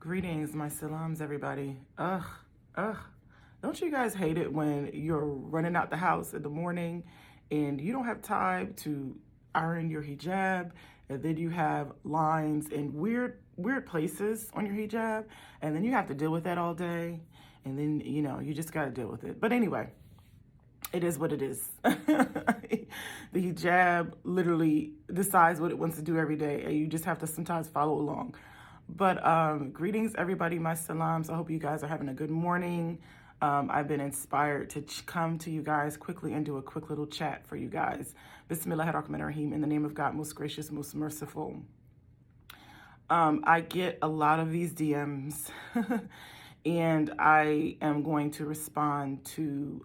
Greetings, my salams, everybody. Ugh. Don't you guys hate it when you're running out the house in the morning and you don't have time to iron your hijab, and then you have lines in weird places on your hijab, and then you have to deal with that all day, and then, you just got to deal with it. But anyway, it is what it is. The hijab literally decides what it wants to do every day, and you just have to sometimes follow along. But greetings, everybody, my salams. I hope you guys are having a good morning. I've been inspired to come to you guys quickly and do a quick little chat for you guys. Bismillahirrahmanirrahim, in the name of God, most gracious, most merciful. I get a lot of these DMs, and I am going to respond to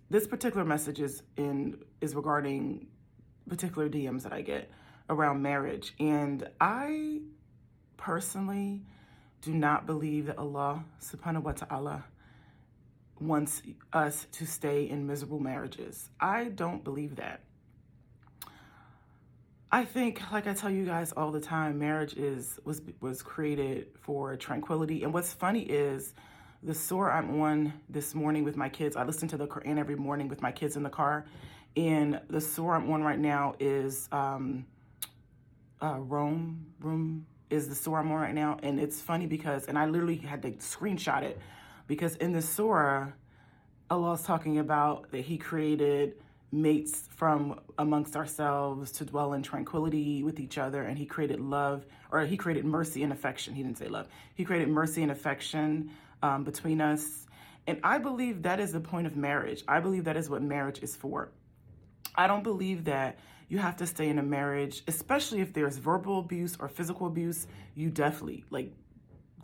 this particular message is regarding particular DMs that I get around marriage. And I personally do not believe that Allah subhanahu wa ta'ala wants us to stay in miserable marriages. I don't believe that. I think, like I tell you guys all the time, marriage was created for tranquility. And what's funny is the surah I'm on this morning with my kids, I listen to the Quran every morning with my kids in the car. And the surah I'm on right now is Rome is the surah I'm on right now. And it's funny because, and I literally had to screenshot it, because in the surah, Allah is talking about that He created mates from amongst ourselves to dwell in tranquility with each other. And He created love, or He created mercy and affection. He didn't say love. He created mercy and affection between us. And I believe that is the point of marriage. I believe that is what marriage is for. I don't believe that you have to stay in a marriage, especially if there's verbal abuse or physical abuse. You definitely,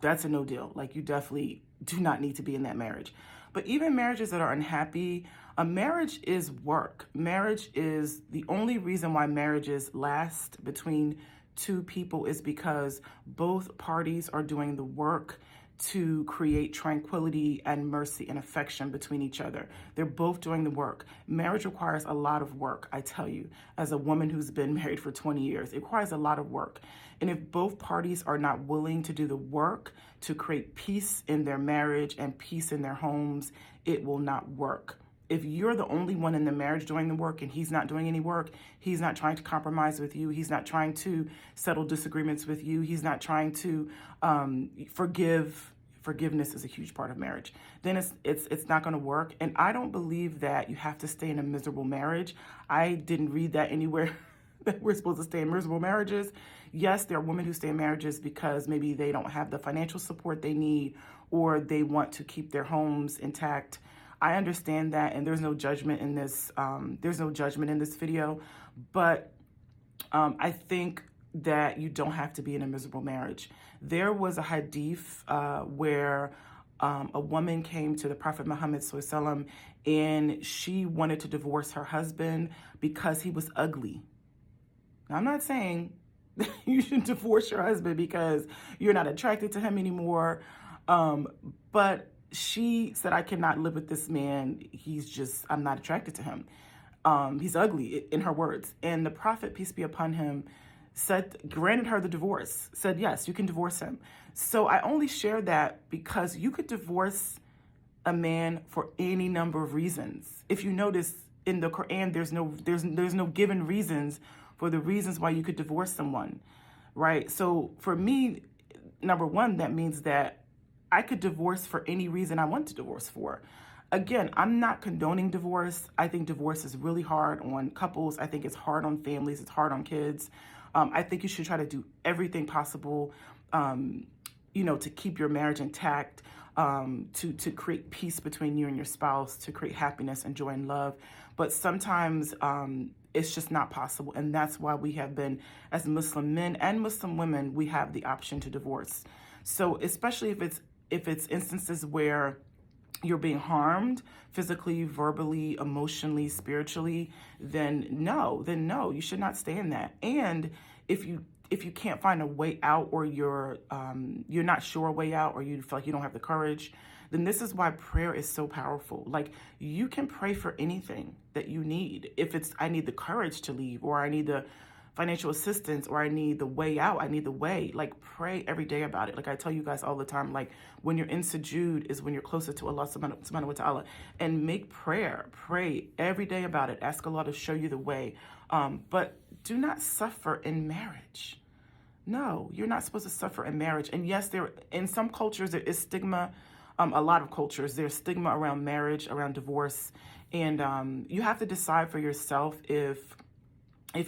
that's a no deal. You definitely do not need to be in that marriage. But even marriages that are unhappy, a marriage is work. Marriage is the only reason why marriages last between two people is because both parties are doing the work to create tranquility and mercy and affection between each other. They're both doing the work. Marriage requires a lot of work, I tell you, as a woman who's been married for 20 years. It requires a lot of work. And if both parties are not willing to do the work to create peace in their marriage and peace in their homes, it will not work. If you're the only one in the marriage doing the work and he's not doing any work, he's not trying to compromise with you, he's not trying to settle disagreements with you, he's not trying to forgiveness is a huge part of marriage, then it's not going to work. And I don't believe that you have to stay in a miserable marriage. I didn't read that anywhere that we're supposed to stay in miserable marriages. Yes, there are women who stay in marriages because maybe they don't have the financial support they need, or they want to keep their homes intact. I understand that, and there's no judgment in this. There's no judgment in this video, but I think that you don't have to be in a miserable marriage. There was a hadith where a woman came to the Prophet Muhammad SAW, and she wanted to divorce her husband because he was ugly. Now, I'm not saying that you should divorce your husband because you're not attracted to him anymore, but she said, I cannot live with this man. I'm not attracted to him. He's ugly, in her words. And the Prophet, peace be upon him, granted her the divorce, said, yes, you can divorce him. So I only share that because you could divorce a man for any number of reasons. If you notice in the Quran, there's no given reasons for the reasons why you could divorce someone, right? So for me, number one, that means that I could divorce for any reason I want to divorce for. Again, I'm not condoning divorce. I think divorce is really hard on couples. I think it's hard on families. It's hard on kids. I think you should try to do everything possible, to keep your marriage intact, to create peace between you and your spouse, to create happiness and joy and love. But sometimes it's just not possible. And that's why we have been, as Muslim men and Muslim women, we have the option to divorce. So especially if it's instances where you're being harmed physically, verbally, emotionally, spiritually, then no, you should not stay in that. And if you can't find a way out, or you're not sure a way out, or you feel like you don't have the courage, then this is why prayer is so powerful. You can pray for anything that you need. If it's, I need the courage to leave, or I need the financial assistance, or I need the way out, I need the way, like pray every day about it. Like I tell you guys all the time, like when you're in sujood is when you're closer to Allah subhanahu wa ta'ala, and make prayer, pray every day about it. Ask Allah to show you the way. But do not suffer in marriage. No, you're not supposed to suffer in marriage. And yes, in some cultures there is stigma. A lot of cultures, there's stigma around marriage, around divorce. And you have to decide for yourself if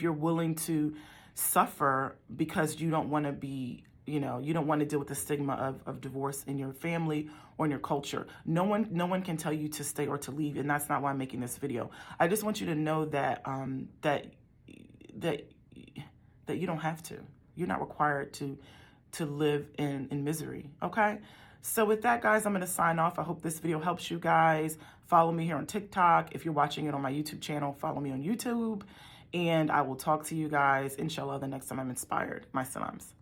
you're willing to suffer because you don't want to be, you don't want to deal with the stigma of divorce in your family or in your culture. No one can tell you to stay or to leave, and that's not why I'm making this video. I just want you to know that that you don't have to. You're not required to live in misery, okay? So with that, guys, I'm going to sign off. I hope this video helps you guys. Follow me here on TikTok. If you're watching it on my YouTube channel, follow me on YouTube. And I will talk to you guys, inshallah, the next time I'm inspired. My salams.